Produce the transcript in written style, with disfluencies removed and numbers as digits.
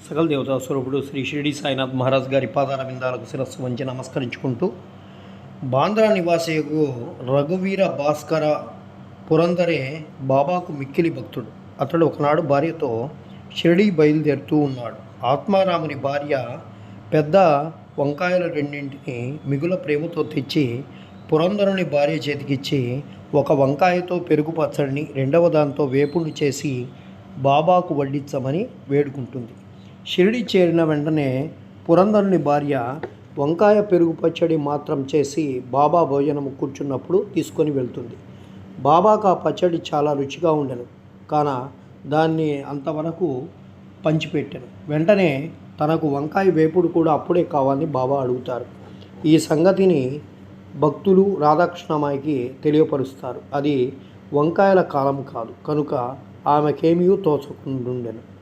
సకల దేవతా స్వరూపుడు శ్రీ షిరిడి సాయినాథ్ మహారాజ్ గారి పాదాల బిందాలకు శిరస్సు వంచి నమస్కరించుకుంటూ బాంద్రా నివాసియకు రఘువీర భాస్కర పురందరే బాబాకు మిక్కిలి భక్తుడు. అతడు ఒకనాడు భార్యతో షిరిడి బయలుదేరుతూ ఉన్నాడు. ఆత్మారాముని భార్య పెద్ద వంకాయల రెండింటిని మిగుల ప్రేమతో తెచ్చి పురందరుని భార్య చేతికిచ్చి ఒక వంకాయతో పెరుగు పచ్చడిని రెండవ దాంతో వేపుడు చేసి బాబాకు వడ్డించమని వేడుకుంటుంది. షిరిడి చేరిన వెంటనే పురందరుని భార్య వంకాయ పెరుగు పచ్చడి మాత్రం చేసి బాబా భోజనము కూర్చున్నప్పుడు తీసుకొని వెళ్తుంది. బాబాకు ఆ పచ్చడి చాలా రుచిగా ఉండెను కాన దాన్ని అంతవరకు పంచిపెట్టాను. వెంటనే తనకు వంకాయ వేపుడు కూడా అప్పుడే కావాలని బాబా అడుగుతారు. ఈ సంగతిని భక్తులు రాధాకృష్ణమాయికి తెలియపరుస్తారు. అది వంకాయల కాలం కాదు కనుక ఆమెకేమీ తోచకుండుండెను.